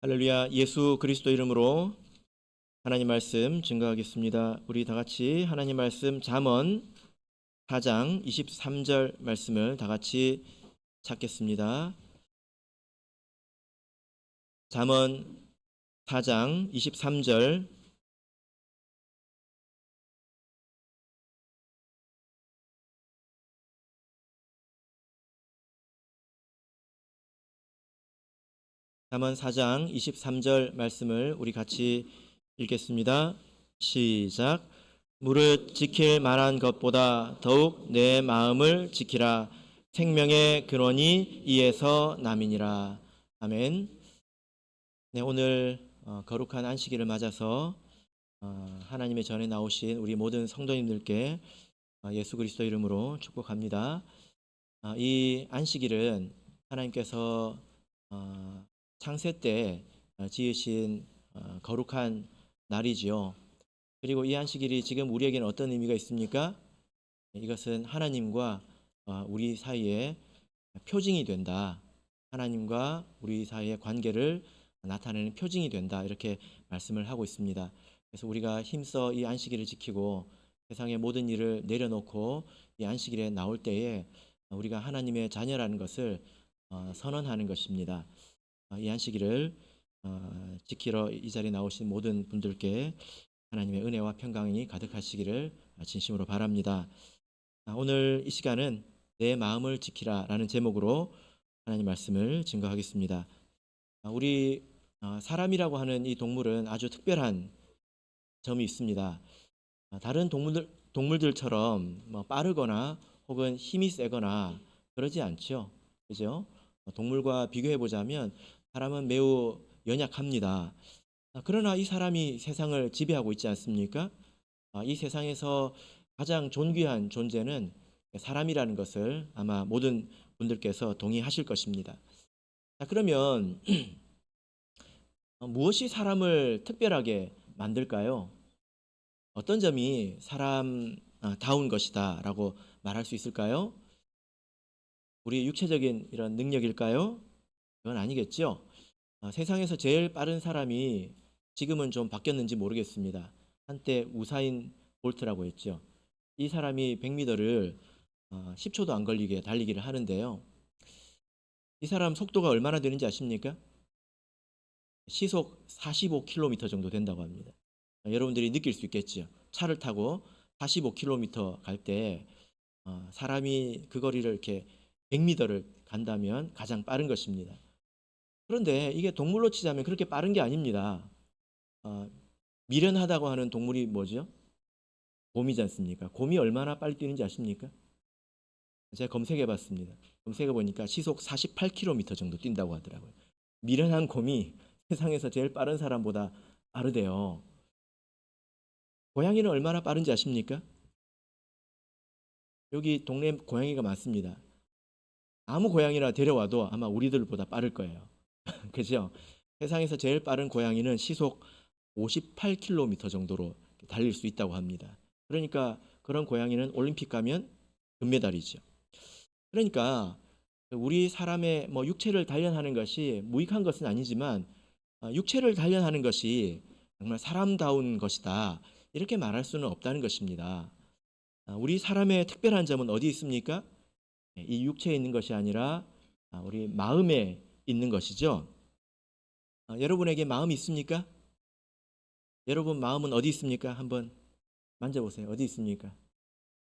할렐루야. 예수 그리스도 이름으로 하나님 말씀 증거하겠습니다. 우리 다 같이 하나님 말씀 잠언 4장 23절 말씀을 다 같이 찾겠습니다. 잠언 4장 23절. 잠언 4장 23절 말씀을 우리 같이 읽겠습니다. 시작. 무릇 지킬 만한 것보다 더욱 내 마음을 지키라. 생명의 근원이 이에서 남이니라. 아멘. 네, 오늘 거룩한 안식일을 맞아서 하나님의 전에 나오신 우리 모든 성도님들께 예수 그리스도 이름으로 축복합니다. 이 안식일은 하나님께서 창세 때 지으신 거룩한 날이지요. 그리고 이 안식일이 지금 우리에게는 어떤 의미가 있습니까? 이것은 하나님과 우리 사이에 표징이 된다. 하나님과 우리 사이의 관계를 나타내는 표징이 된다. 이렇게 말씀을 하고 있습니다. 그래서 우리가 힘써 이 안식일을 지키고 세상의 모든 일을 내려놓고 이 안식일에 나올 때에 우리가 하나님의 자녀라는 것을 선언하는 것입니다. 이 안식일을 지키러 이 자리에 나오신 모든 분들께 하나님의 은혜와 평강이 가득하시기를 진심으로 바랍니다. 오늘 이 시간은 내 마음을 지키라 라는 제목으로 하나님 말씀을 증거하겠습니다. 우리 사람이라고 하는 이 동물은 아주 특별한 점이 있습니다. 다른 동물들처럼 빠르거나 혹은 힘이 세거나 그러지 않죠. 그죠? 동물과 비교해 보자면 사람은 매우 연약합니다. 그러나 이 사람이 세상을 지배하고 있지 않습니까? 이 세상에서 가장 존귀한 존재는 사람이라는 것을 아마 모든 분들께서 동의하실 것입니다. 자, 그러면 무엇이 사람을 특별하게 만들까요? 어떤 점이 사람다운 것이다 라고 말할 수 있을까요? 우리 육체적인 이런 능력일까요? 그건 아니겠죠. 세상에서 제일 빠른 사람이 지금은 좀 바뀌었는지 모르겠습니다. 한때 우사인 볼트라고 했죠. 이 사람이 100m를 10초도 안 걸리게 달리기를 하는데요. 이 사람 속도가 얼마나 되는지 아십니까? 시속 45km 정도 된다고 합니다. 여러분들이 느낄 수 있겠죠. 차를 타고 45km 갈 때 사람이 그 거리를 이렇게 100m를 간다면 가장 빠른 것입니다. 그런데 이게 동물로 치자면 그렇게 빠른 게 아닙니다. 미련하다고 하는 동물이 뭐죠? 곰이지 않습니까? 곰이 얼마나 빨리 뛰는지 아십니까? 제가 검색해 봤습니다. 검색해 보니까 시속 48km 정도 뛴다고 하더라고요. 미련한 곰이 세상에서 제일 빠른 사람보다 빠르대요. 고양이는 얼마나 빠른지 아십니까? 여기 동네 고양이가 많습니다. 아무 고양이나 데려와도 아마 우리들보다 빠를 거예요. 그죠? 세상에서 제일 빠른 고양이는 시속 58km 정도로 달릴 수 있다고 합니다. 그러니까 그런 고양이는 올림픽 가면 금메달이죠. 그러니까 우리 사람의 육체를 단련하는 것이 무익한 것은 아니지만 육체를 단련하는 것이 정말 사람다운 것이다. 이렇게 말할 수는 없다는 것입니다. 우리 사람의 특별한 점은 어디 있습니까? 이 육체에 있는 것이 아니라 우리 마음에 있는 것이죠. 여러분에게 마음이 있습니까? 여러분 마음은 어디 있습니까? 한번 만져보세요. 어디 있습니까?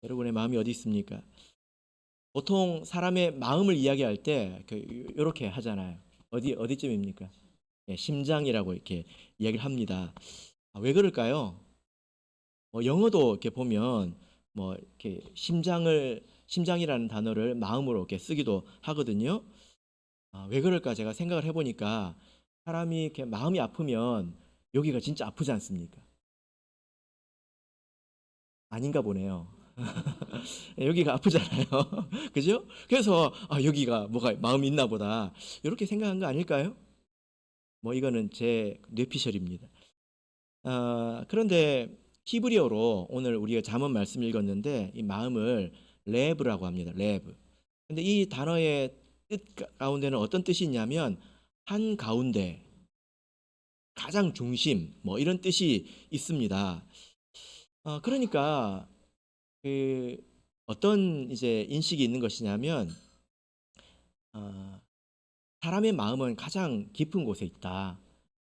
여러분의 마음이 어디 있습니까? 보통 사람의 마음을 이야기할 때 이렇게 하잖아요. 어디쯤입니까? 심장이라고 이렇게 이야기를 합니다. 왜 그럴까요? 영어도 이렇게 보면 이렇게 심장이라는 단어를 마음으로 이렇게 쓰기도 하거든요. 왜 그럴까 제가 생각을 해보니까 사람이 이렇게 마음이 아프면 여기가 진짜 아프지 않습니까? 아닌가 보네요. 여기가 아프잖아요. 그죠? 그래서 여기가 뭐가 마음이 있나 보다 이렇게 생각한 거 아닐까요? 이거는 제 뇌피셜입니다. 그런데 히브리어로 오늘 우리가 잠언 말씀 읽었는데 이 마음을 레브라고 합니다. 레브. 근데 이 단어의 뜻 가운데는 어떤 뜻이 있냐면 한 가운데, 가장 중심, 뭐 이런 뜻이 있습니다. 그러니까 그 어떤 이제 인식이 있는 것이냐면, 어, 사람의 마음은 가장 깊은 곳에 있다,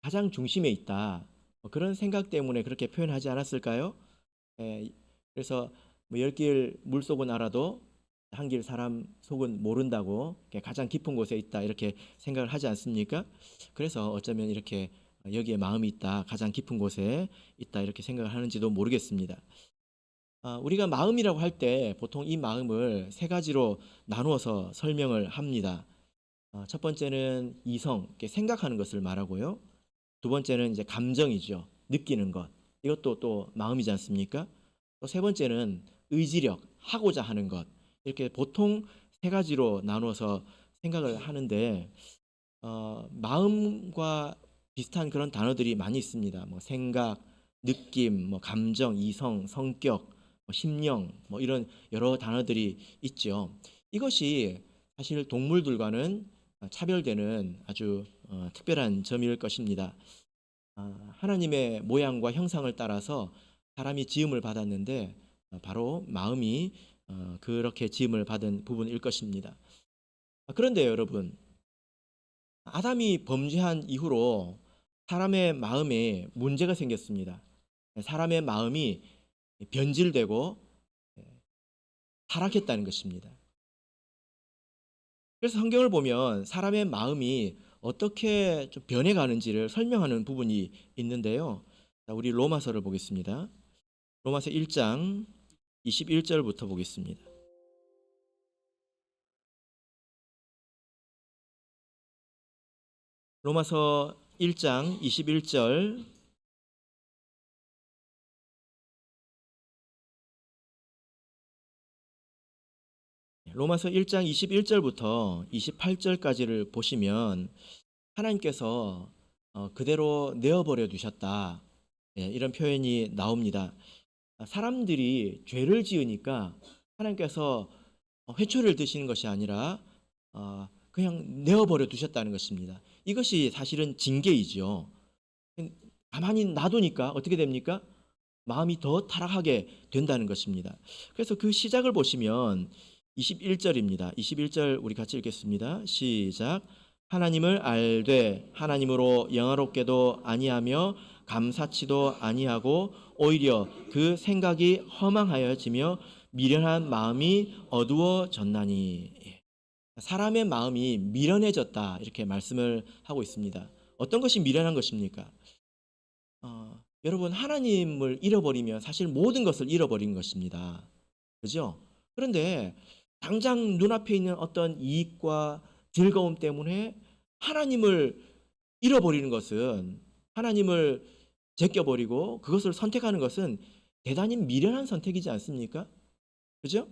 가장 중심에 있다. 그런 생각 때문에 그렇게 표현하지 않았을까요? 예, 그래서 뭐 10길 물속은 알아도 한 길 사람 속은 모른다고, 가장 깊은 곳에 있다 이렇게 생각을 하지 않습니까? 그래서 어쩌면 이렇게 여기에 마음이 있다, 가장 깊은 곳에 있다 이렇게 생각을 하는지도 모르겠습니다. 우리가 마음이라고 할 때 보통 이 마음을 세 가지로 나누어서 설명을 합니다. 첫 번째는 이성, 이렇게 생각하는 것을 말하고요. 두 번째는 이제 감정이죠. 느끼는 것. 이것도 또 마음이지 않습니까? 또 세 번째는 의지력, 하고자 하는 것. 이렇게 보통 세 가지로 나누어서 생각을 하는데, 마음과 비슷한 그런 단어들이 많이 있습니다. 뭐 생각, 느낌, 뭐 감정, 이성, 성격, 뭐 심령, 뭐 이런 여러 단어들이 있죠. 이것이 사실 동물들과는 차별되는 아주 특별한 점일 것입니다. 하나님의 모양과 형상을 따라서 사람이 지음을 받았는데, 바로 마음이 그렇게 지음을 받은 부분일 것입니다. 그런데 여러분, 아담이 범죄한 이후로 사람의 마음에 문제가 생겼습니다. 사람의 마음이 변질되고 타락했다는 것입니다. 그래서 성경을 보면 사람의 마음이 어떻게 좀 변해가는지를 설명하는 부분이 있는데요. 우리 로마서를 보겠습니다. 로마서 1장 21절부터 보겠습니다. 로마서 1장 21절. 로마서 1장 21절부터 28절까지를 보시면 하나님께서 그대로 내어버려 두셨다, 이런 표현이 나옵니다. 사람들이 죄를 지으니까 하나님께서 회초리를 드시는 것이 아니라 그냥 내어버려 두셨다는 것입니다. 이것이 사실은 징계이죠. 가만히 놔두니까 어떻게 됩니까? 마음이 더 타락하게 된다는 것입니다. 그래서 그 시작을 보시면 21절입니다. 21절 우리 같이 읽겠습니다. 시작. 하나님을 알되 하나님으로 영화롭게도 아니하며 감사치도 아니하고 오히려 그 생각이 허망하여지며 미련한 마음이 어두워졌나니. 사람의 마음이 미련해졌다 이렇게 말씀을 하고 있습니다. 어떤 것이 미련한 것입니까? 여러분, 하나님을 잃어버리면 사실 모든 것을 잃어버린 것입니다. 그죠? 그런데 당장 눈앞에 있는 어떤 이익과 즐거움 때문에 하나님을 잃어버리는 것은, 하나님을 제껴버리고 그것을 선택하는 것은 대단히 미련한 선택이지 않습니까? 그죠?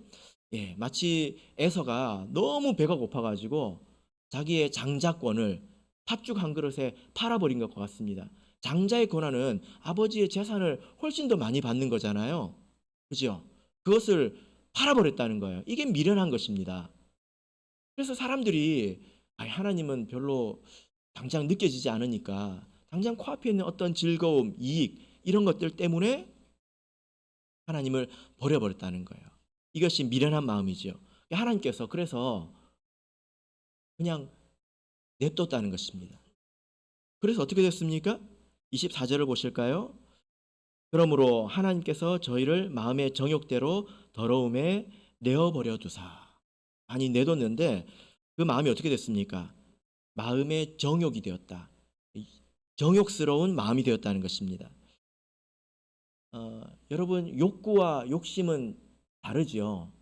예, 마치 에서가 너무 배가 고파가지고 자기의 장자권을 팥죽 한 그릇에 팔아버린 것과 같습니다. 장자의 권한은 아버지의 재산을 훨씬 더 많이 받는 거잖아요. 그죠? 그것을 팔아버렸다는 거예요. 이게 미련한 것입니다. 그래서 사람들이 하나님은 별로 당장 느껴지지 않으니까 당장 코앞에 있는 어떤 즐거움, 이익 이런 것들 때문에 하나님을 버려버렸다는 거예요. 이것이 미련한 마음이죠. 하나님께서 그래서 그냥 냅뒀다는 것입니다. 그래서 어떻게 됐습니까? 24절을 보실까요? 그러므로 하나님께서 저희를 마음의 정욕대로 더러움에 내어버려 두사. 아니, 내뒀는데 그 마음이 어떻게 됐습니까? 마음의 정욕이 되었다. 정욕스러운 마음이 되었다는 것입니다. 여러분, 욕구와 욕심은 다르죠.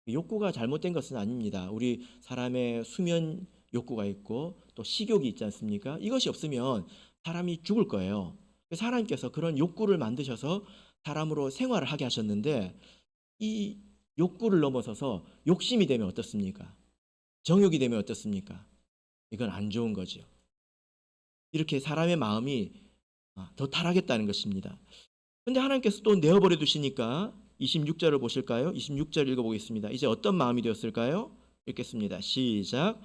욕구가 잘못된 것은 아닙니다. 우리 사람의 수면 욕구가 있고 또 식욕이 있지 않습니까? 이것이 없으면 사람이 죽을 거예요. 그래서 하나님께서 그런 욕구를 만드셔서 사람으로 생활을 하게 하셨는데, 이 욕구를 넘어서서 욕심이 되면 어떻습니까? 정욕이 되면 어떻습니까? 이건 안 좋은 거죠. 이렇게 사람의 마음이 더 타락했다는 것입니다. 근데 하나님께서 또 내어버려 두시니까 26절을 보실까요? 26절 읽어보겠습니다. 이제 어떤 마음이 되었을까요? 읽겠습니다. 시작.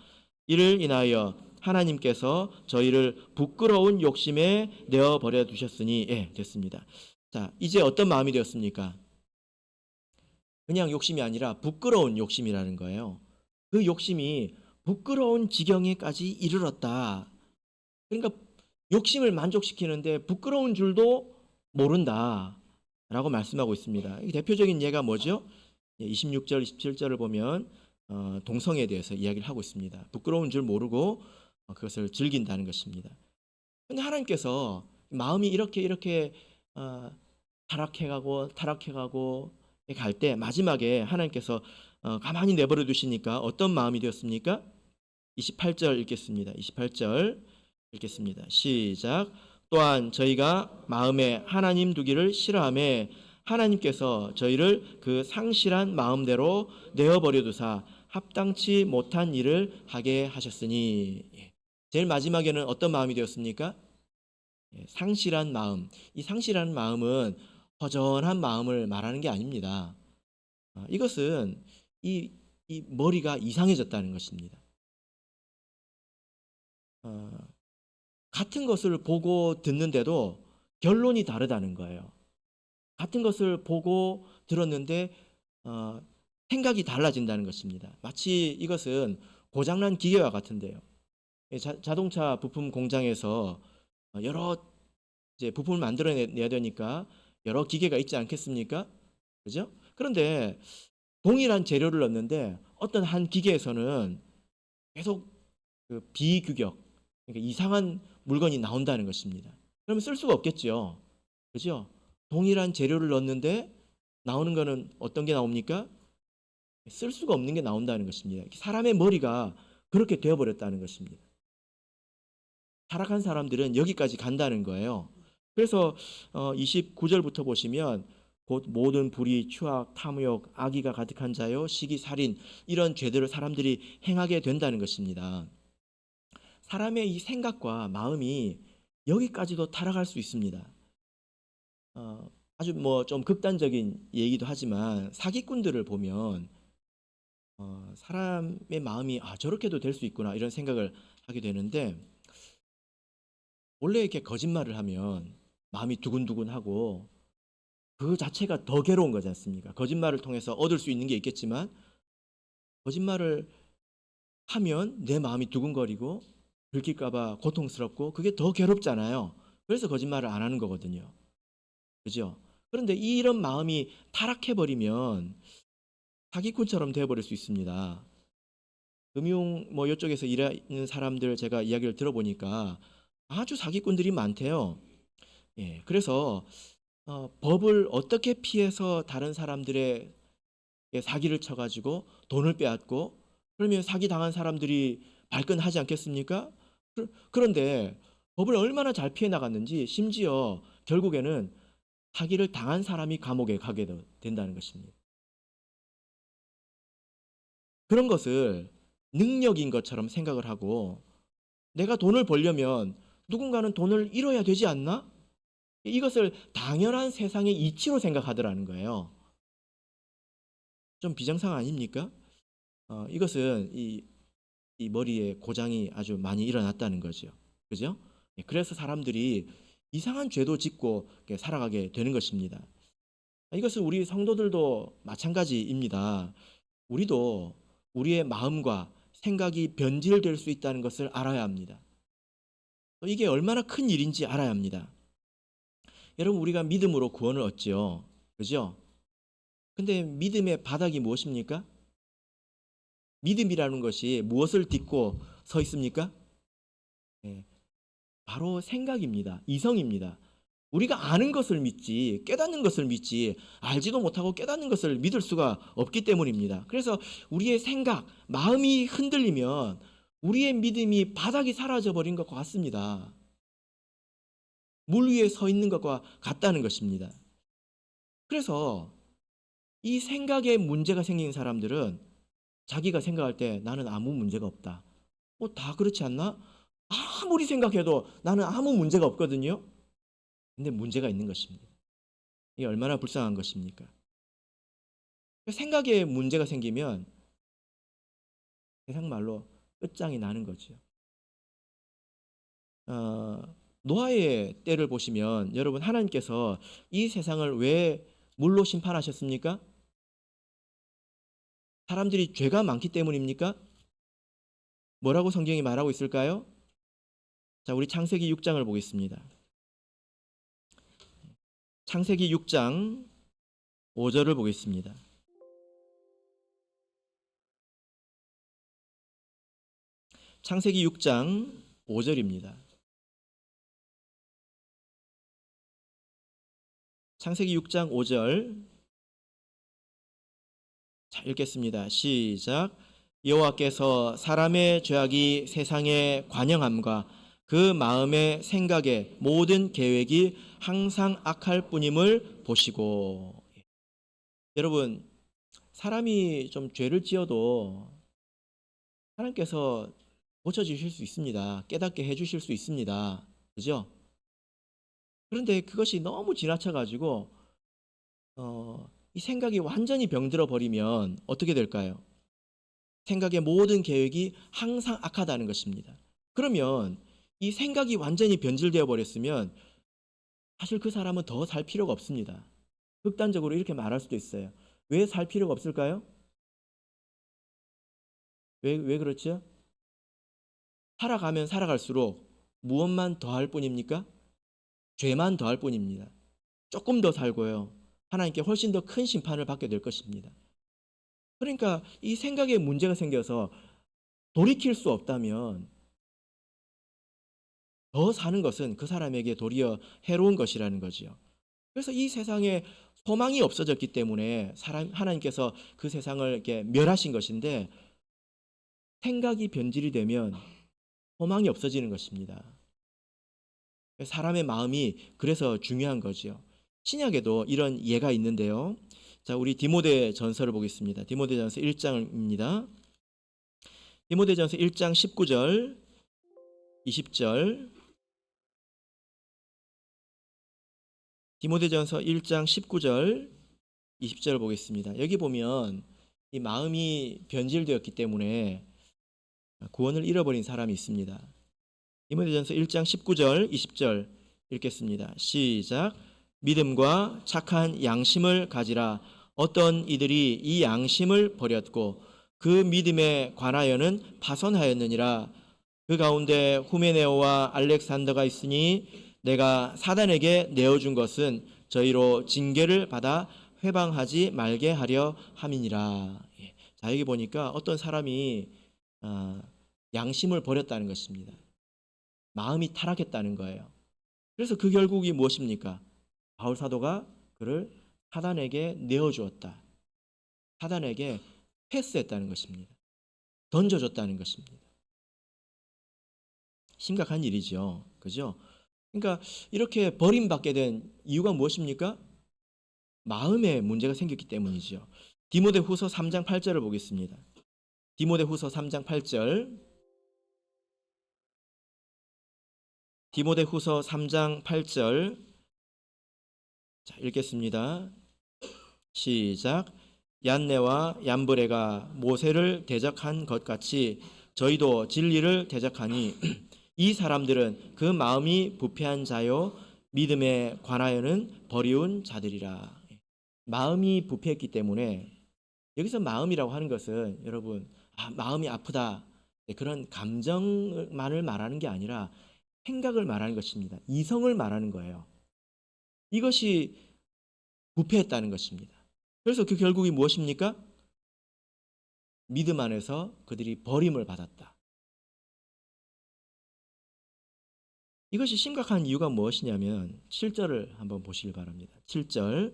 이를 인하여 하나님께서 저희를 부끄러운 욕심에 내어버려 두셨으니. 예, 됐습니다. 자, 이제 어떤 마음이 되었습니까? 그냥 욕심이 아니라 부끄러운 욕심이라는 거예요. 그 욕심이 부끄러운 지경에까지 이르렀다. 그러니까 욕심을 만족시키는데 부끄러운 줄도 모른다 라고 말씀하고 있습니다. 대표적인 예가 뭐죠? 26절, 27절을 보면 동성애에 대해서 이야기를 하고 있습니다. 부끄러운 줄 모르고 그것을 즐긴다는 것입니다. 그런데 하나님께서 마음이 이렇게 타락해가고 갈 때 마지막에 하나님께서 가만히 내버려 두시니까 어떤 마음이 되었습니까? 28절 읽겠습니다. 28절 읽겠습니다. 시작. 또한 저희가 마음에 하나님 두기를 싫어하며 하나님께서 저희를 그 상실한 마음대로 내어버려 두사 합당치 못한 일을 하게 하셨으니. 제일 마지막에는 어떤 마음이 되었습니까? 상실한 마음. 이 상실한 마음은 허전한 마음을 말하는 게 아닙니다. 이것은 이 머리가 이상해졌다는 것입니다. 같은 것을 보고 듣는데도 결론이 다르다는 거예요. 같은 것을 보고 들었는데 생각이 달라진다는 것입니다. 마치 이것은 고장난 기계와 같은데요. 자동차 부품 공장에서 여러 이제 부품을 만들어내야 되니까 여러 기계가 있지 않겠습니까? 그죠? 그런데 동일한 재료를 넣는데 어떤 한 기계에서는 계속 그 비규격, 그러니까 이상한 물건이 나온다는 것입니다. 그러면 쓸 수가 없겠죠. 그죠? 동일한 재료를 넣는데 나오는 거는 어떤 게 나옵니까? 쓸 수가 없는 게 나온다는 것입니다. 사람의 머리가 그렇게 되어버렸다는 것입니다. 타락한 사람들은 여기까지 간다는 거예요. 그래서 29절부터 보시면 곧 모든 불의, 추악, 탐욕, 악의가 가득한 자요, 시기, 살인 이런 죄들을 사람들이 행하게 된다는 것입니다. 사람의 이 생각과 마음이 여기까지도 타락할 수 있습니다. 아주 뭐 좀 극단적인 얘기도 하지만 사기꾼들을 보면 사람의 마음이 저렇게도 될 수 있구나 이런 생각을 하게 되는데, 원래 이렇게 거짓말을 하면 마음이 두근두근하고 그 자체가 더 괴로운 거지 않습니까? 거짓말을 통해서 얻을 수 있는 게 있겠지만 거짓말을 하면 내 마음이 두근거리고 들킬까봐 고통스럽고 그게 더 괴롭잖아요. 그래서 거짓말을 안 하는 거거든요. 그죠? 그런데 이런 마음이 타락해버리면 사기꾼처럼 되어버릴 수 있습니다. 금융 뭐 이쪽에서 일하는 사람들 제가 이야기를 들어보니까 아주 사기꾼들이 많대요. 예, 그래서 법을 어떻게 피해서 다른 사람들의 사기를 쳐가지고 돈을 빼앗고 그러면 사기 당한 사람들이 발끈하지 않겠습니까? 그런데 법을 얼마나 잘 피해 나갔는지 심지어 결국에는 사기를 당한 사람이 감옥에 가게 된다는 것입니다. 그런 것을 능력인 것처럼 생각을 하고 내가 돈을 벌려면 누군가는 돈을 잃어야 되지 않나? 이것을 당연한 세상의 이치로 생각하더라는 거예요. 좀 비정상 아닙니까? 이것은 이 머리에 고장이 아주 많이 일어났다는 거죠. 그죠? 그래서 사람들이 이상한 죄도 짓고 살아가게 되는 것입니다. 이것은 우리 성도들도 마찬가지입니다. 우리도 우리의 마음과 생각이 변질될 수 있다는 것을 알아야 합니다. 이게 얼마나 큰 일인지 알아야 합니다. 여러분, 우리가 믿음으로 구원을 얻지요. 그죠? 근데 믿음의 바닥이 무엇입니까? 믿음이라는 것이 무엇을 딛고 서 있습니까? 네, 바로 생각입니다. 이성입니다. 우리가 아는 것을 믿지 깨닫는 것을 믿지 알지도 못하고 깨닫는 것을 믿을 수가 없기 때문입니다. 그래서 우리의 생각, 마음이 흔들리면 우리의 믿음이 바닥이 사라져 버린 것과 같습니다. 물 위에 서 있는 것과 같다는 것입니다. 그래서 이 생각에 문제가 생긴 사람들은 자기가 생각할 때 나는 아무 문제가 없다. 다 그렇지 않나? 아무리 생각해도 나는 아무 문제가 없거든요. 근데 문제가 있는 것입니다. 이게 얼마나 불쌍한 것입니까? 생각에 문제가 생기면 세상 말로 끝장이 나는 거죠. 노아의 때를 보시면 여러분 하나님께서 이 세상을 왜 물로 심판하셨습니까? 사람들이 죄가 많기 때문입니까? 뭐라고 성경이 말하고 있을까요? 자, 우리 창세기 6장을 보겠습니다. 창세기 6장 5절을 보겠습니다. 창세기 6장 5절입니다. 창세기 6장 5절. 자, 읽겠습니다. 시작. 여호와께서 사람의 죄악이 세상에 관영함과 그 마음의 생각의 모든 계획이 항상 악할 뿐임을 보시고. 여러분, 사람이 좀 죄를 지어도 하나님께서 고쳐주실 수 있습니다. 깨닫게 해주실 수 있습니다. 그죠? 그런데 그것이 너무 지나쳐가지고 이 생각이 완전히 병들어 버리면 어떻게 될까요? 생각의 모든 계획이 항상 악하다는 것입니다. 그러면 이 생각이 완전히 변질되어 버렸으면 사실 그 사람은 더 살 필요가 없습니다. 극단적으로 이렇게 말할 수도 있어요. 왜 살 필요가 없을까요? 왜 그렇죠? 살아가면 살아갈수록 무엇만 더할 뿐입니까? 죄만 더할 뿐입니다. 조금 더 살고요. 하나님께 훨씬 더 큰 심판을 받게 될 것입니다. 그러니까 이 생각에 문제가 생겨서 돌이킬 수 없다면 더 사는 것은 그 사람에게 도리어 해로운 것이라는 거지요. 그래서 이 세상에 소망이 없어졌기 때문에 하나님께서 그 세상을 이렇게 멸하신 것인데, 생각이 변질이 되면 소망이 없어지는 것입니다. 사람의 마음이 그래서 중요한 거죠. 신약에도 이런 예가 있는데요. 자, 우리 디모데 전서를 보겠습니다. 디모데 전서 1장입니다. 디모데 전서 1장 19절, 20절. 디모데 전서 1장 19절, 20절을 보겠습니다. 여기 보면 이 마음이 변질되었기 때문에 구원을 잃어버린 사람이 있습니다. 디모데전서 1장 19절, 20절 읽겠습니다. 시작. 믿음과 착한 양심을 가지라. 어떤 이들이 이 양심을 버렸고 그 믿음에 관하여는 파손하였느니라. 그 가운데 후메네오와 알렉산더가 있으니 내가 사단에게 내어준 것은 저희로 징계를 받아 회방하지 말게 하려 함이니라. 자, 여기 보니까 어떤 사람이 양심을 버렸다는 것입니다. 마음이 타락했다는 거예요. 그래서 그 결국이 무엇입니까? 바울 사도가 그를 사단에게 내어주었다. 사단에게 패스했다는 것입니다. 던져줬다는 것입니다. 심각한 일이죠. 그죠? 그러니까 이렇게 버림받게 된 이유가 무엇입니까? 마음에 문제가 생겼기 때문이죠. 디모데후서 3장 8절을 보겠습니다. 디모데후서 3장 8절. 디모데후서 3장 8절. 자, 읽겠습니다. 시작. 얀네와 얀브레가 모세를 대적한 것 같이 저희도 진리를 대적하니 이 사람들은 그 마음이 부패한 자요 믿음에 관하여는 버리운 자들이라. 마음이 부패했기 때문에, 여기서 마음이라고 하는 것은 여러분 마음이 아프다 그런 감정만을 말하는 게 아니라 생각을 말하는 것입니다. 이성을 말하는 거예요. 이것이 부패했다는 것입니다. 그래서 그 결국이 무엇입니까? 믿음 안에서 그들이 버림을 받았다. 이것이 심각한 이유가 무엇이냐면 7절을 한번 보시길 바랍니다. 7절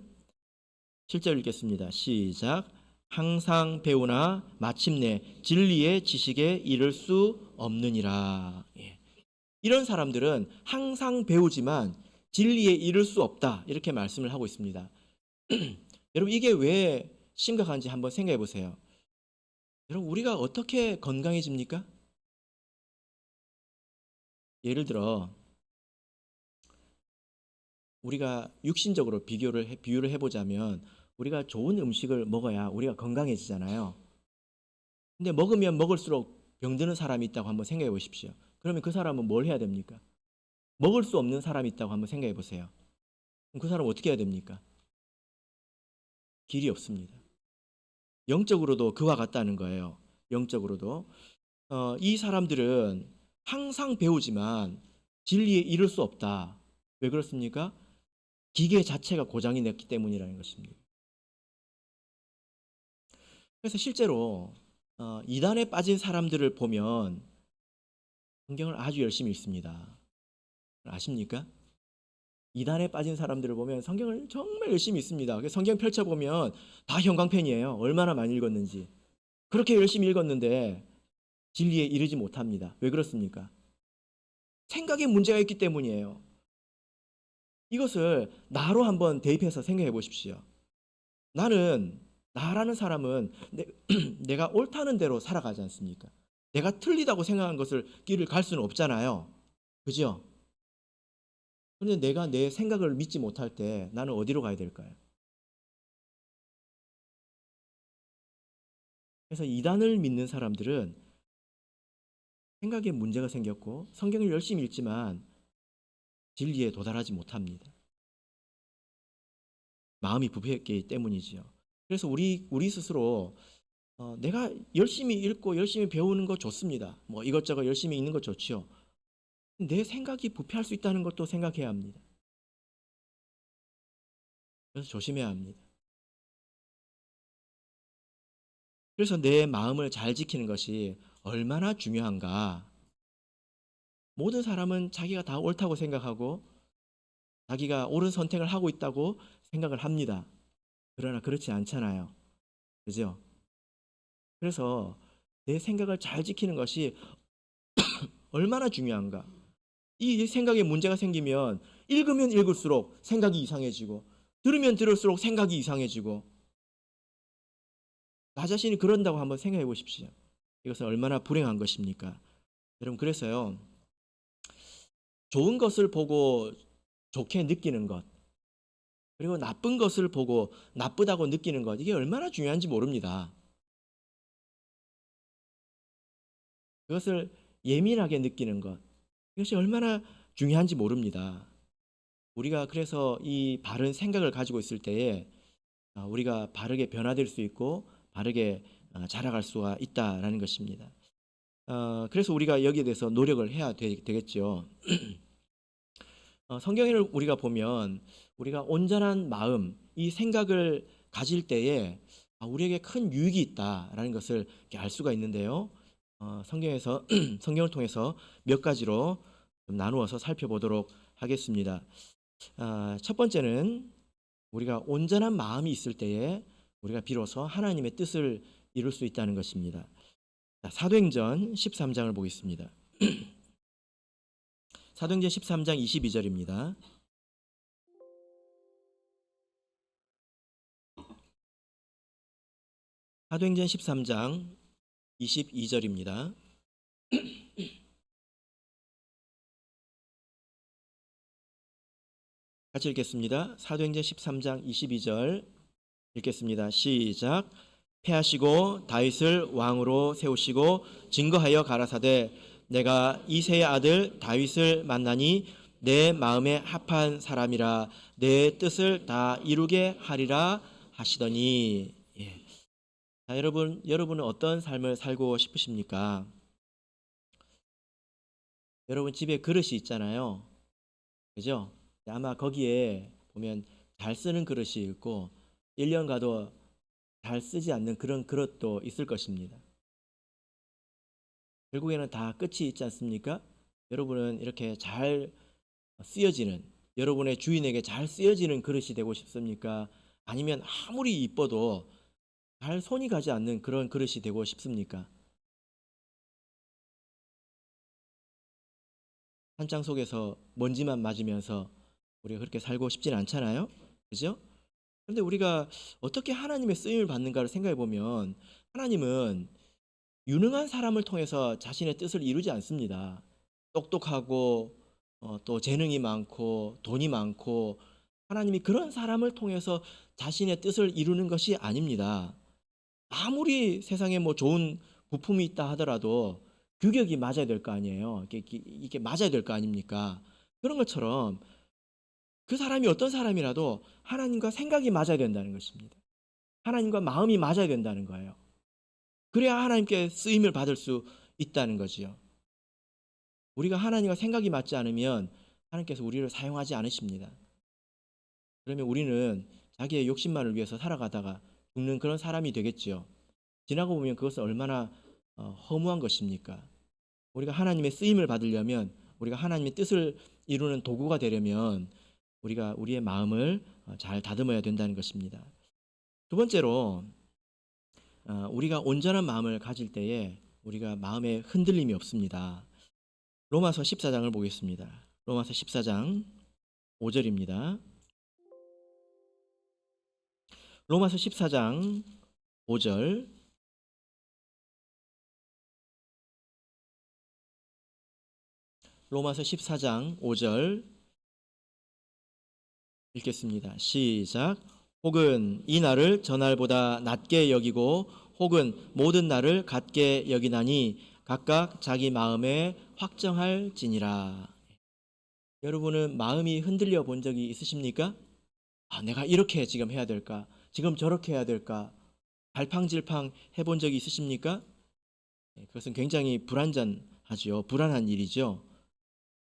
읽겠습니다. 시작. 항상 배우나 마침내 진리의 지식에 이를 수 없느니라. 이런 사람들은 항상 배우지만 진리에 이를 수 없다, 이렇게 말씀을 하고 있습니다. 여러분, 이게 왜 심각한지 한번 생각해 보세요. 여러분, 우리가 어떻게 건강해집니까? 예를 들어 우리가 육신적으로 비유를 해보자면 우리가 좋은 음식을 먹어야 우리가 건강해지잖아요. 근데 먹으면 먹을수록 병드는 사람이 있다고 한번 생각해 보십시오. 그러면 그 사람은 뭘 해야 됩니까? 먹을 수 없는 사람이 있다고 한번 생각해 보세요. 그럼 그 사람 어떻게 해야 됩니까? 길이 없습니다. 영적으로도 그와 같다는 거예요. 영적으로도 이 사람들은 항상 배우지만 진리에 이를 수 없다. 왜 그렇습니까? 기계 자체가 고장이 났기 때문이라는 것입니다. 그래서 실제로 이단에 빠진 사람들을 보면 성경을 아주 열심히 읽습니다. 아십니까? 이단에 빠진 사람들을 보면 성경을 정말 열심히 읽습니다. 성경 펼쳐보면 다 형광펜이에요. 얼마나 많이 읽었는지. 그렇게 열심히 읽었는데 진리에 이르지 못합니다. 왜 그렇습니까? 생각에 문제가 있기 때문이에요. 이것을 나로 한번 대입해서 생각해 보십시오. 나라는 사람은 내가 옳다는 대로 살아가지 않습니까? 내가 틀리다고 생각한 것을 길을 갈 수는 없잖아요. 그죠? 그런데 내가 내 생각을 믿지 못할 때 나는 어디로 가야 될까요? 그래서 이단을 믿는 사람들은 생각에 문제가 생겼고 성경을 열심히 읽지만 진리에 도달하지 못합니다. 마음이 부패했기 때문이지요. 그래서 우리 스스로 내가 열심히 읽고 열심히 배우는 거 좋습니다. 뭐 이것저것 열심히 읽는 거 좋지요. 내 생각이 부패할 수 있다는 것도 생각해야 합니다. 그래서 조심해야 합니다. 그래서 내 마음을 잘 지키는 것이 얼마나 중요한가. 모든 사람은 자기가 다 옳다고 생각하고 자기가 옳은 선택을 하고 있다고 생각을 합니다. 그러나 그렇지 않잖아요. 그죠? 그래서 내 생각을 잘 지키는 것이 얼마나 중요한가. 이 생각에 문제가 생기면 읽으면 읽을수록 생각이 이상해지고 들으면 들을수록 생각이 이상해지고 나 자신이 그런다고 한번 생각해 보십시오. 이것은 얼마나 불행한 것입니까? 여러분 그래서요. 좋은 것을 보고 좋게 느끼는 것 그리고 나쁜 것을 보고 나쁘다고 느끼는 것 이게 얼마나 중요한지 모릅니다. 그것을 예민하게 느끼는 것 이것이 얼마나 중요한지 모릅니다. 우리가 그래서 이 바른 생각을 가지고 있을 때에 우리가 바르게 변화될 수 있고 바르게 자라갈 수가 있다라는 것입니다. 그래서 우리가 여기에 대해서 노력을 해야 되겠죠. 성경을 우리가 보면 우리가 온전한 마음, 이 생각을 가질 때에 우리에게 큰 유익이 있다라는 것을 알 수가 있는데요. 성경에서 성경을 통해서 몇 가지로 좀 나누어서 살펴보도록 하겠습니다. 첫 번째는 우리가 온전한 마음이 있을 때에 우리가 비로소 하나님의 뜻을 이룰 수 있다는 것입니다. 사도행전 13장을 보겠습니다. 사도행전 13장 22절입니다. 사도행전 13장 22절입니다. 같이 읽겠습니다. 사도행전 13장 22절 읽겠습니다. 시작. 패하시고 다윗을 왕으로 세우시고 증거하여 가라사대 내가 이새의 아들 다윗을 만나니 내 마음에 합한 사람이라 내 뜻을 다 이루게 하리라 하시더니. 자, 여러분은 어떤 삶을 살고 싶으십니까? 여러분 집에 그릇이 있잖아요. 그죠? 아마 거기에 보면 잘 쓰는 그릇이 있고 1년 가도 잘 쓰지 않는 그런 그릇도 있을 것입니다. 결국에는 다 끝이 있지 않습니까? 여러분은 이렇게 잘 쓰여지는 여러분의 주인에게 잘 쓰여지는 그릇이 되고 싶습니까? 아니면 아무리 이뻐도 잘 손이 가지 않는 그런 그릇이 되고 싶습니까? 한장 속에서 먼지만 맞으면서 우리가 그렇게 살고 싶진 않잖아요. 그죠? 그런데 우리가 어떻게 하나님의 쓰임을 받는가를 생각해 보면 하나님은 유능한 사람을 통해서 자신의 뜻을 이루지 않습니다. 똑똑하고 또 재능이 많고 돈이 많고 하나님이 그런 사람을 통해서 자신의 뜻을 이루는 것이 아닙니다. 아무리 세상에 뭐 좋은 부품이 있다 하더라도 규격이 맞아야 될 거 아니에요. 이게 맞아야 될 거 아닙니까? 그런 것처럼 그 사람이 어떤 사람이라도 하나님과 생각이 맞아야 된다는 것입니다. 하나님과 마음이 맞아야 된다는 거예요. 그래야 하나님께 쓰임을 받을 수 있다는 거지요. 우리가 하나님과 생각이 맞지 않으면 하나님께서 우리를 사용하지 않으십니다. 그러면 우리는 자기의 욕심만을 위해서 살아가다가 죽는 그런 사람이 되겠지요. 지나고 보면 그것은 얼마나 허무한 것입니까? 우리가 하나님의 쓰임을 받으려면, 우리가 하나님의 뜻을 이루는 도구가 되려면 우리가 우리의 마음을 잘 다듬어야 된다는 것입니다. 두 번째로 우리가 온전한 마음을 가질 때에 우리가 마음에 흔들림이 없습니다. 로마서 14장을 보겠습니다. 로마서 14장 5절입니다. 로마서 14장 5절. 로마서 14장 5절 읽겠습니다. 시작. 혹은 이 날을 저날보다 낮게 여기고 혹은 모든 날을 같게 여기나니 각각 자기 마음에 확정할지니라. 여러분은 마음이 흔들려 본 적이 있으십니까? 내가 이렇게 지금 해야 될까? 지금 저렇게 해야 될까? 갈팡질팡 해본 적이 있으십니까? 그것은 굉장히 불안전하지요. 불안한 일이죠.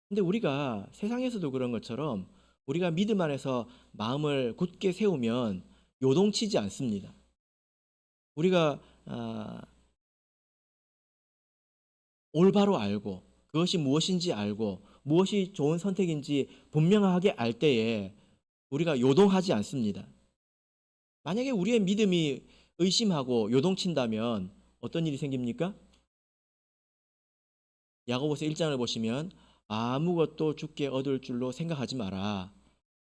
근데 우리가 세상에서도 그런 것처럼 우리가 믿음 안에서 마음을 굳게 세우면 요동치지 않습니다. 우리가 올바로 알고 그것이 무엇인지 알고 무엇이 좋은 선택인지 분명하게 알 때에 우리가 요동하지 않습니다. 만약에 우리의 믿음이 의심하고 요동친다면 어떤 일이 생깁니까? 야고보서 1장을 보시면 아무것도 주께 얻을 줄로 생각하지 마라.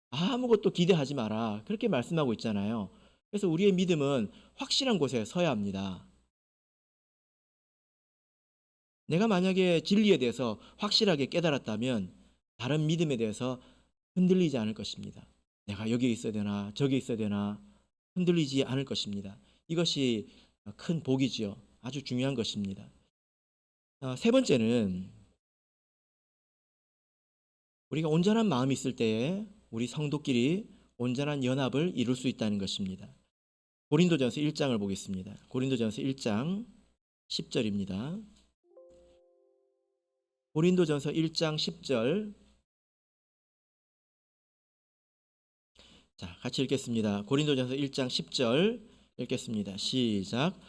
아무것도 기대하지 마라. 그렇게 말씀하고 있잖아요. 그래서 우리의 믿음은 확실한 곳에 서야 합니다. 내가 만약에 진리에 대해서 확실하게 깨달았다면 다른 믿음에 대해서 흔들리지 않을 것입니다. 내가 여기 있어야 되나 저기 있어야 되나 흔들리지 않을 것입니다. 이것이 큰 복이지요. 아주 중요한 것입니다. 세 번째는 우리가 온전한 마음이 있을 때에 우리 성도끼리 온전한 연합을 이룰 수 있다는 것입니다. 고린도전서 1장을 보겠습니다. 고린도전서 1장 10절입니다. 고린도전서 1장 10절. 자, 같이 읽겠습니다. 고린도전서 1장 10절 읽겠습니다. 시작.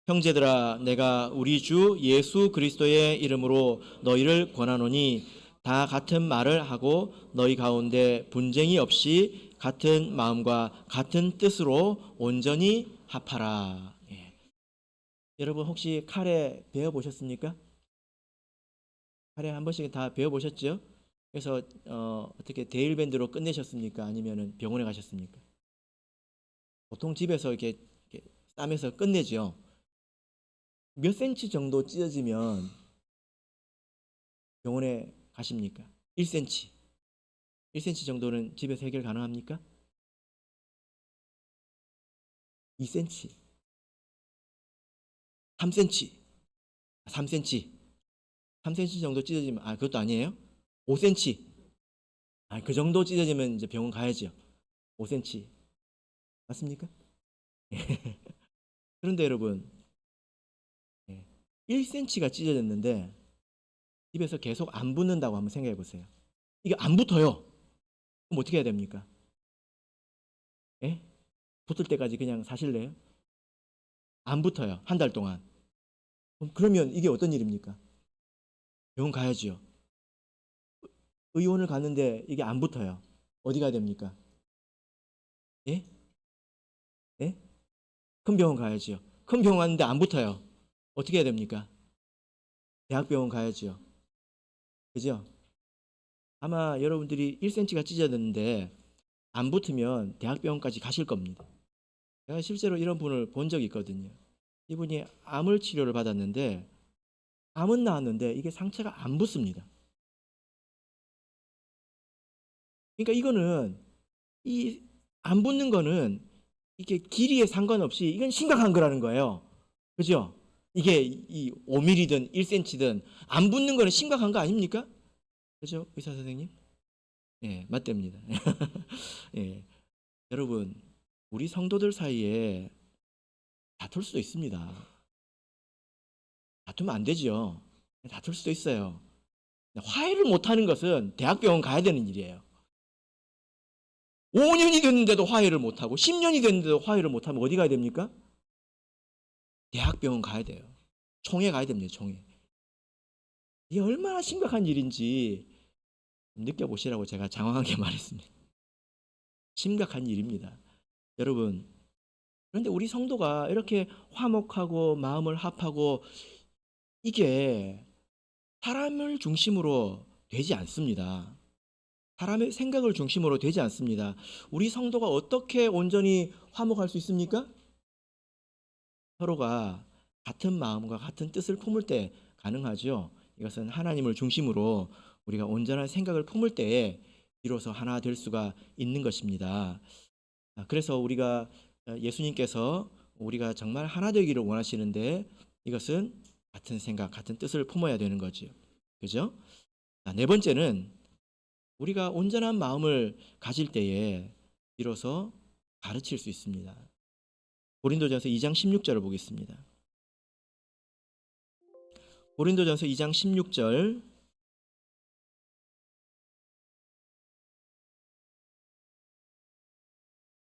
형제들아, 내가 우리 주 예수 그리스도의 이름으로 너희를 권하노니 다 같은 말을 하고 너희 가운데 분쟁이 없이 같은 마음과 같은 뜻으로 온전히 합하라. 여러분 혹시 카레 배워보셨습니까? 카레 한 번씩 다 배워보셨죠? 그래서 어떻게 데일밴드로 끝내셨습니까? 아니면 병원에 가셨습니까? 보통 집에서 이렇게 싸매서 끝내죠. 몇 센치 정도 찢어지면 병원에 가십니까? 1cm. 1cm 정도는 집에서 해결 가능합니까? 2cm. 3cm. 3cm. 3cm 정도 찢어지면 그것도 아니에요? 5cm. 그 정도 찢어지면 이제 병원 가야죠. 5cm. 맞습니까? 그런데 여러분 1cm가 찢어졌는데 집에서 계속 안 붙는다고 한번 생각해 보세요. 이게 안 붙어요. 그럼 어떻게 해야 됩니까? 붙을 때까지 그냥 사실래요? 안 붙어요. 한 달 동안. 그러면 이게 어떤 일입니까? 병원 가야지요. 의원을 갔는데 이게 안 붙어요. 어디 가야 됩니까? 큰 병원 가야지요. 큰 병원 갔는데 안 붙어요. 어떻게 해야 됩니까? 대학병원 가야지요. 그죠? 아마 여러분들이 1cm가 찢어졌는데 안 붙으면 대학병원까지 가실 겁니다. 제가 실제로 이런 분을 본 적이 있거든요. 이분이 암을 치료를 받았는데 암은 나았는데 이게 상처가 안 붙습니다. 그러니까 이거는 이 안 붙는 거는 이게 길이에 상관없이 이건 심각한 거라는 거예요. 그죠? 이게 이 5mm든 1cm든 안 붙는 거는 심각한 거 아닙니까? 그죠? 의사 선생님? 예, 맞답니다. 예, 여러분, 우리 성도들 사이에 다툴 수도 있습니다. 다투면 안 되죠. 다툴 수도 있어요. 화해를 못하는 것은 대학병원 가야 되는 일이에요. 5년이 됐는데도 화해를 못하고 10년이 됐는데도 화해를 못하면 어디 가야 됩니까? 대학병원 가야 돼요. 총회 가야 됩니다. 총회. 이게 얼마나 심각한 일인지 느껴보시라고 제가 장황하게 말했습니다. 심각한 일입니다. 여러분, 그런데 우리 성도가 이렇게 화목하고 마음을 합하고 이게 사람을 중심으로 되지 않습니다. 사람의 생각을 중심으로 되지 않습니다. 우리 성도가 어떻게 온전히 화목할 수 있습니까? 서로가 같은 마음과 같은 뜻을 품을 때 가능하죠. 이것은 하나님을 중심으로 우리가 온전한 생각을 품을 때에 비로소 하나 될 수가 있는 것입니다. 그래서 우리가 예수님께서 우리가 정말 하나 되기를 원하시는데 이것은 같은 생각, 같은 뜻을 품어야 되는 거죠. 그죠? 네 번째는 우리가 온전한 마음을 가질 때에 비로소 가르칠 수 있습니다. 고린도전서 2장 16절을 보겠습니다. 고린도전서 2장 16절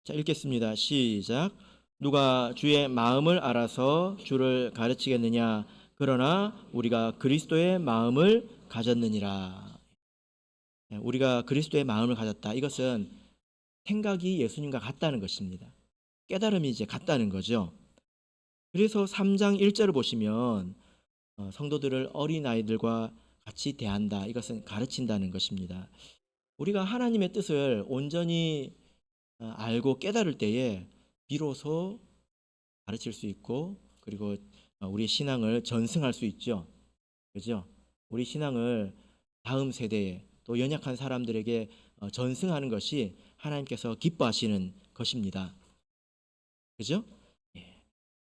자, 읽겠습니다. 시작. 누가 주의 마음을 알아서 주를 가르치겠느냐? 그러나 우리가 그리스도의 마음을 가졌느니라. 우리가 그리스도의 마음을 가졌다. 이것은 생각이 예수님과 같다는 것입니다. 깨달음이 이제 같다는 거죠. 그래서 3장 1절을 보시면 성도들을 어린아이들과 같이 대한다. 이것은 가르친다는 것입니다. 우리가 하나님의 뜻을 온전히 알고 깨달을 때에 비로소 가르칠 수 있고 그리고 우리 신앙을 전승할 수 있죠. 그죠? 우리 신앙을 다음 세대에 또 연약한 사람들에게 전승하는 것이 하나님께서 기뻐하시는 것입니다. 그죠? 예.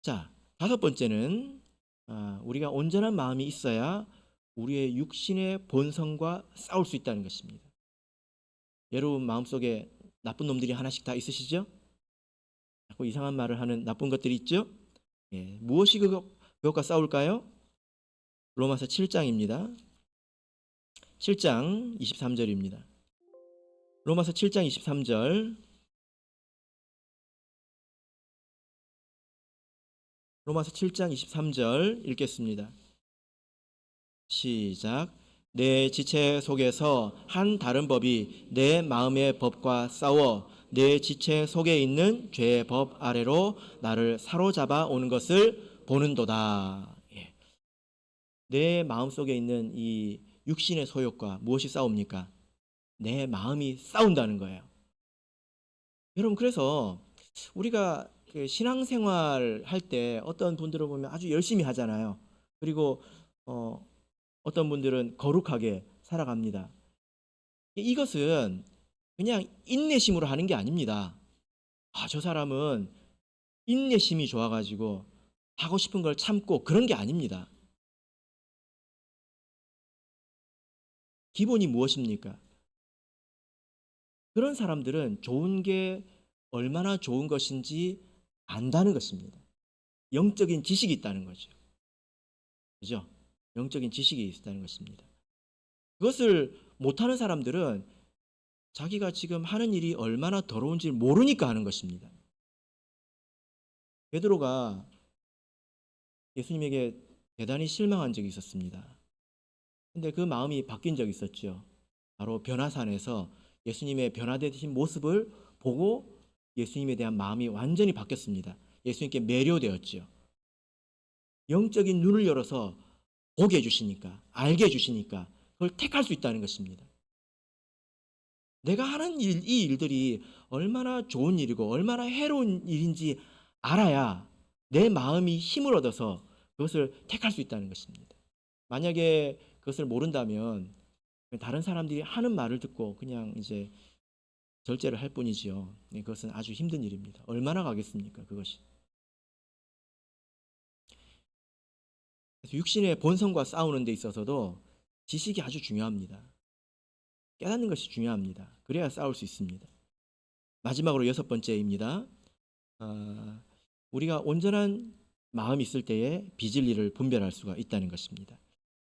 자, 다섯 번째는 우리가 온전한 마음이 있어야 우리의 육신의 본성과 싸울 수 있다는 것입니다. 여러분 마음속에 나쁜 놈들이 하나씩 다 있으시죠? 자꾸 이상한 말을 하는 나쁜 것들이 있죠? 예, 무엇이 그것과 싸울까요? 로마서 7장입니다. 7장 23절입니다. 로마서 7장 23절 로마서 7장 23절 읽겠습니다. 시작. 내 지체 속에서 한 다른 법이 내 마음의 법과 싸워 내 지체 속에 있는 죄의 법 아래로 나를 사로잡아 오는 것을 보는도다. 예. 내 마음속에 있는 이 육신의 소욕과 무엇이 싸웁니까? 내 마음이 싸운다는 거예요. 여러분 그래서 우리가 그 신앙생활 할 때 어떤 분들을 보면 아주 열심히 하잖아요. 그리고 어떤 분들은 거룩하게 살아갑니다. 이것은 그냥 인내심으로 하는 게 아닙니다. 저 사람은 인내심이 좋아가지고 하고 싶은 걸 참고 그런 게 아닙니다. 기본이 무엇입니까? 그런 사람들은 좋은 게 얼마나 좋은 것인지 안다는 것입니다. 영적인 지식이 있다는 거죠. 그죠? 영적인 지식이 있다는 것입니다. 그것을 못하는 사람들은 자기가 지금 하는 일이 얼마나 더러운지 모르니까 하는 것입니다. 베드로가 예수님에게 대단히 실망한 적이 있었습니다. 근데 그 마음이 바뀐 적이 있었죠. 바로 변화산에서 예수님의 변화되신 모습을 보고 예수님에 대한 마음이 완전히 바뀌었습니다. 예수님께 매료되었죠. 영적인 눈을 열어서 보게 해주시니까, 알게 해주시니까 그걸 택할 수 있다는 것입니다. 내가 하는 이 일들이 얼마나 좋은 일이고 얼마나 해로운 일인지 알아야 내 마음이 힘을 얻어서 그것을 택할 수 있다는 것입니다. 만약에 그것을 모른다면 다른 사람들이 하는 말을 듣고 그냥 이제 절제를 할 뿐이지요. 그것은 아주 힘든 일입니다. 얼마나 가겠습니까, 그것이. 그래서 육신의 본성과 싸우는 데 있어서도 지식이 아주 중요합니다. 깨닫는 것이 중요합니다. 그래야 싸울 수 있습니다. 마지막으로 6번째입니다. 우리가 온전한 마음이 있을 때에 비진리를 분별할 수가 있다는 것입니다.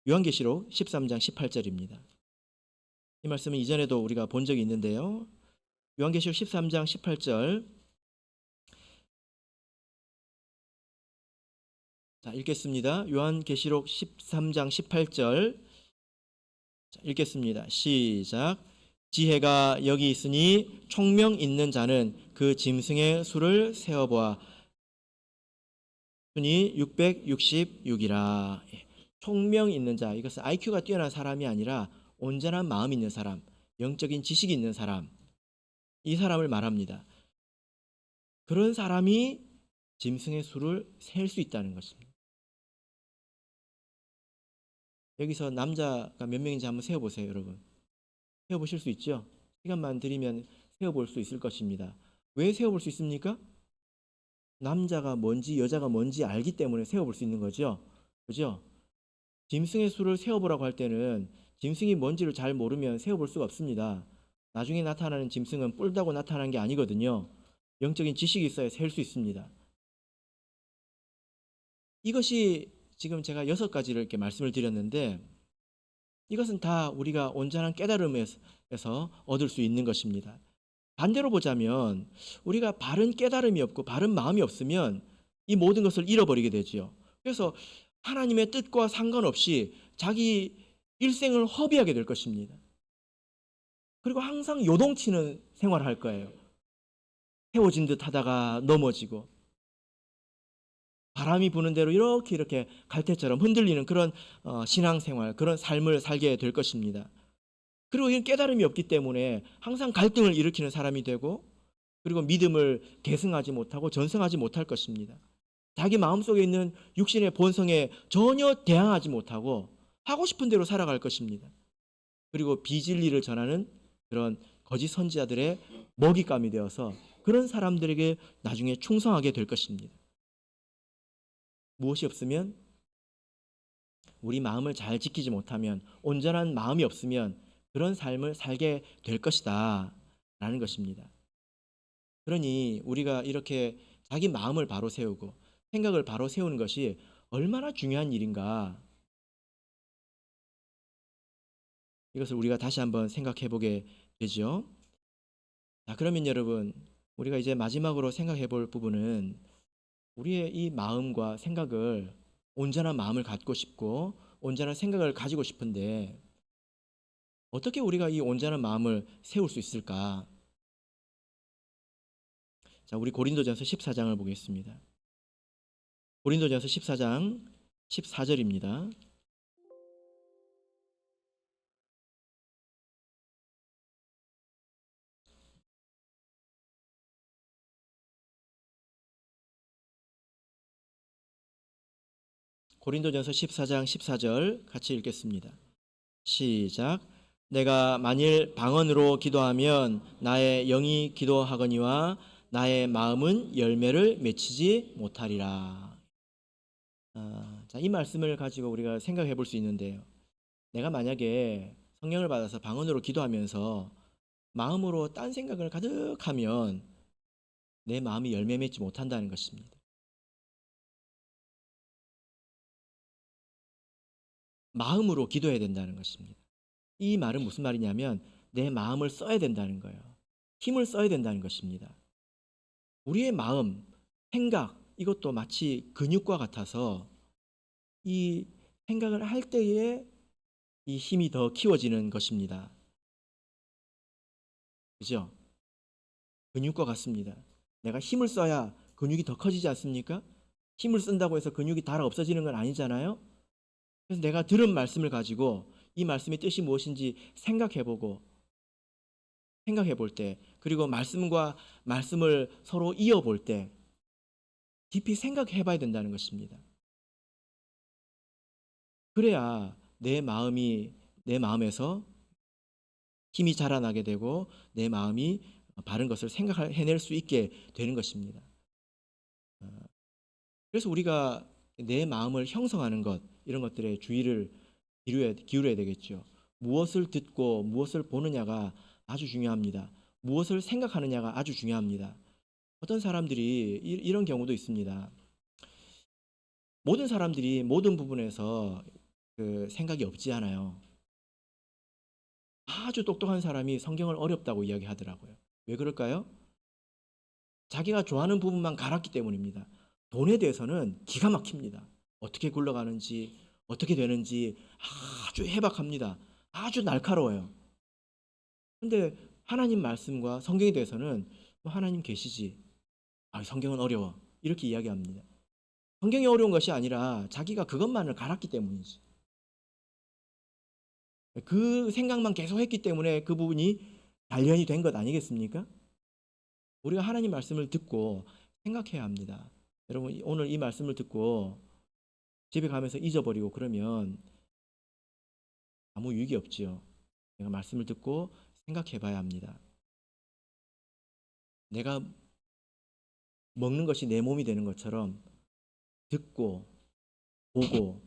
요한계시록 13장 18절입니다. 이 말씀은 이전에도 우리가 본 적이 있는데요. 요한계시록 13장 18절 자, 읽겠습니다. 요한계시록 13장 18절 읽겠습니다. 시작. 지혜가 여기 있으니 총명 있는 자는 그 짐승의 수를 세어보아 순이 666이라. 총명 있는 자, 이것은 IQ가 뛰어난 사람이 아니라 온전한 마음이 있는 사람, 영적인 지식이 있는 사람, 이 사람을 말합니다. 그런 사람이 짐승의 수를 셀 수 있다는 것입니다. 여기서 남자가 몇 명인지 한번 세어보세요, 여러분. 세어보실 수 있죠? 시간만 드리면 세어볼 수 있을 것입니다. 왜 세어볼 수 있습니까? 남자가 뭔지 여자가 뭔지 알기 때문에 세어볼 수 있는 거죠. 그죠? 짐승의 수를 세어보라고 할 때는 짐승이 뭔지를 잘 모르면 세어볼 수가 없습니다. 나중에 나타나는 짐승은 뿔다고 나타나는 게 아니거든요. 영적인 지식이 있어야 셀 수 있습니다. 이것이 지금 제가 6가지를 이렇게 말씀을 드렸는데 이것은 다 우리가 온전한 깨달음에서 얻을 수 있는 것입니다. 반대로 보자면 우리가 바른 깨달음이 없고 바른 마음이 없으면 이 모든 것을 잃어버리게 되죠. 그래서 하나님의 뜻과 상관없이 자기 일생을 허비하게 될 것입니다. 그리고 항상 요동치는 생활을 할 거예요. 세워진 듯 하다가 넘어지고 바람이 부는 대로 이렇게 갈대처럼 흔들리는 그런 신앙생활, 그런 삶을 살게 될 것입니다. 그리고 이런 깨달음이 없기 때문에 항상 갈등을 일으키는 사람이 되고 그리고 믿음을 계승하지 못하고 전승하지 못할 것입니다. 자기 마음속에 있는 육신의 본성에 전혀 대항하지 못하고 하고 싶은 대로 살아갈 것입니다. 그리고 비진리를 전하는 그런 거짓 선지자들의 먹잇감이 되어서 그런 사람들에게 나중에 충성하게 될 것입니다. 무엇이 없으면 우리 마음을 잘 지키지 못하면 온전한 마음이 없으면 그런 삶을 살게 될 것이다 라는 것입니다. 그러니 우리가 이렇게 자기 마음을 바로 세우고 생각을 바로 세우는 것이 얼마나 중요한 일인가, 이것을 우리가 다시 한번 생각해 보게 되죠. 자, 그러면 여러분, 우리가 이제 마지막으로 생각해 볼 부분은 우리의 이 마음과 생각을 온전한 마음을 갖고 싶고 온전한 생각을 가지고 싶은데 어떻게 우리가 이 온전한 마음을 세울 수 있을까? 자, 우리 고린도전서 14장을 보겠습니다. 고린도전서 14장 14절입니다. 고린도전서 14장 14절 같이 읽겠습니다. 시작. 내가 만일 방언으로 기도하면 나의 영이 기도하거니와 나의 마음은 열매를 맺히지 못하리라. 자, 이 말씀을 가지고 우리가 생각해 볼 수 있는데요. 내가 만약에 성령을 받아서 방언으로 기도하면서 마음으로 딴 생각을 가득하면 내 마음이 열매 맺지 못한다는 것입니다. 마음으로 기도해야 된다는 것입니다. 이 말은 무슨 말이냐면 내 마음을 써야 된다는 거예요. 힘을 써야 된다는 것입니다. 우리의 마음, 생각, 이것도 마치 근육과 같아서 이 생각을 할 때에 이 힘이 더 키워지는 것입니다. 그죠? 근육과 같습니다. 내가 힘을 써야 근육이 더 커지지 않습니까? 힘을 쓴다고 해서 근육이 다 없어지는 건 아니잖아요. 그래서 내가 들은 말씀을 가지고 이 말씀의 뜻이 무엇인지 생각해 볼 때, 그리고 말씀과 말씀을 서로 이어볼 때 깊이 생각해 봐야 된다는 것입니다. 그래야 내 마음에서 힘이 자라나게 되고 내 마음이 바른 것을 해낼 수 있게 되는 것입니다. 그래서 우리가 내 마음을 형성하는 것, 이런 것들에 주의를 기울여야 되겠죠. 무엇을 듣고 무엇을 보느냐가 아주 중요합니다. 무엇을 생각하느냐가 아주 중요합니다. 어떤 사람들이 이런 경우도 있습니다. 모든 사람들이 모든 부분에서 그 생각이 없지 않아요. 아주 똑똑한 사람이 성경을 어렵다고 이야기하더라고요. 왜 그럴까요? 자기가 좋아하는 부분만 갈았기 때문입니다. 돈에 대해서는 기가 막힙니다. 어떻게 굴러가는지, 어떻게 되는지 아주 해박합니다. 아주 날카로워요. 근데 하나님 말씀과 성경에 대해서는 뭐 하나님 계시지. 성경은 어려워. 이렇게 이야기합니다. 성경이 어려운 것이 아니라 자기가 그것만을 갈았기 때문이지. 그 생각만 계속 했기 때문에 그 부분이 단련이 된 것 아니겠습니까? 우리가 하나님 말씀을 듣고 생각해야 합니다. 여러분, 오늘 이 말씀을 듣고 집에 가면서 잊어버리고 그러면 아무 유익이 없지요. 내가 말씀을 듣고 생각해 봐야 합니다. 내가 먹는 것이 내 몸이 되는 것처럼 듣고 보고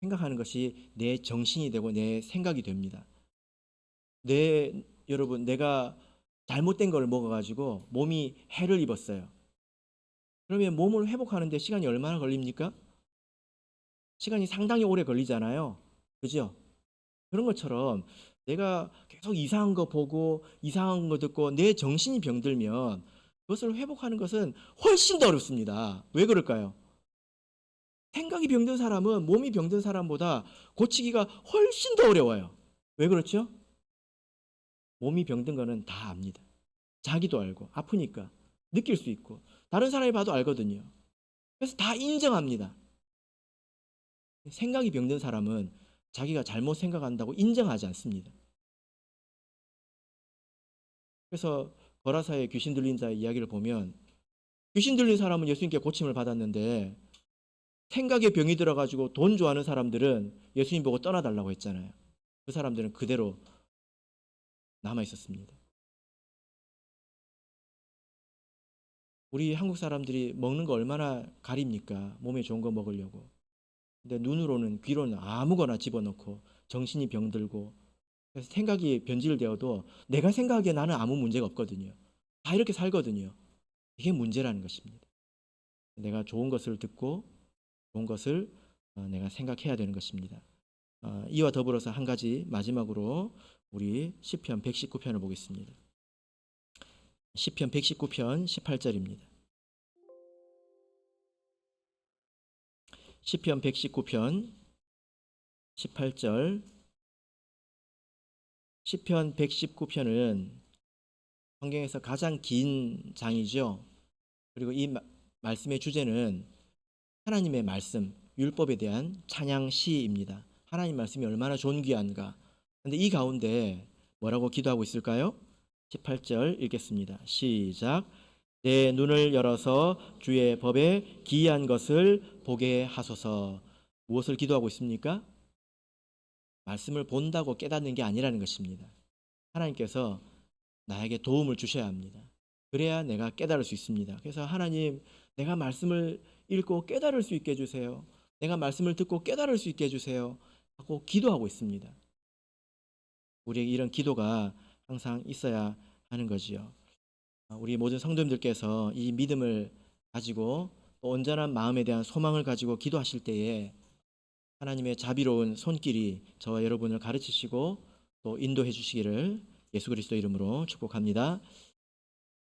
생각하는 것이 내 정신이 되고 내 생각이 됩니다. 여러분, 내가 잘못된 걸 먹어가지고 몸이 해를 입었어요. 그러면 몸을 회복하는데 시간이 얼마나 걸립니까? 시간이 상당히 오래 걸리잖아요. 그죠? 그런 것처럼 내가 계속 이상한 거 보고 이상한 거 듣고 내 정신이 병들면 그것을 회복하는 것은 훨씬 더 어렵습니다. 왜 그럴까요? 생각이 병든 사람은 몸이 병든 사람보다 고치기가 훨씬 더 어려워요. 왜 그렇죠? 몸이 병든 거는 다 압니다. 자기도 알고 아프니까 느낄 수 있고 다른 사람이 봐도 알거든요. 그래서 다 인정합니다. 생각이 병든 사람은 자기가 잘못 생각한다고 인정하지 않습니다. 그래서 거라사의 귀신 들린 자의 이야기를 보면 귀신 들린 사람은 예수님께 고침을 받았는데 생각에 병이 들어가지고 돈 좋아하는 사람들은 예수님 보고 떠나달라고 했잖아요. 그 사람들은 그대로 남아 있었습니다. 우리 한국 사람들이 먹는 거 얼마나 가립니까? 몸에 좋은 거 먹으려고. 근데 눈으로는 귀로는 아무거나 집어넣고 정신이 병들고 그래서 생각이 변질되어도 내가 생각하기에 나는 아무 문제가 없거든요. 다 이렇게 살거든요. 이게 문제라는 것입니다. 내가 좋은 것을 듣고 좋은 것을 내가 생각해야 되는 것입니다. 이와 더불어서 한 가지 마지막으로 우리 시편 119편을 보겠습니다. 시편 119편 18절입니다. 시편 119편 18절. 시편 119편은 성경에서 가장 긴 장이죠. 그리고 이 말씀의 주제는 하나님의 말씀, 율법에 대한 찬양 시입니다. 하나님 말씀이 얼마나 존귀한가. 근데 이 가운데 뭐라고 기도하고 있을까요? 18절 읽겠습니다. 시작. 내 눈을 열어서 주의 법에 기이한 것을 보게 하소서. 무엇을 기도하고 있습니까? 말씀을 본다고 깨닫는 게 아니라는 것입니다. 하나님께서 나에게 도움을 주셔야 합니다. 그래야 내가 깨달을 수 있습니다. 그래서 하나님, 내가 말씀을 읽고 깨달을 수 있게 해주세요. 내가 말씀을 듣고 깨달을 수 있게 해주세요. 하고 기도하고 있습니다. 우리에게 이런 기도가 항상 있어야 하는 거지요. 우리 모든 성도님들께서 이 믿음을 가지고 또 온전한 마음에 대한 소망을 가지고 기도하실 때에 하나님의 자비로운 손길이 저와 여러분을 가르치시고 또 인도해 주시기를 예수 그리스도 이름으로 축복합니다.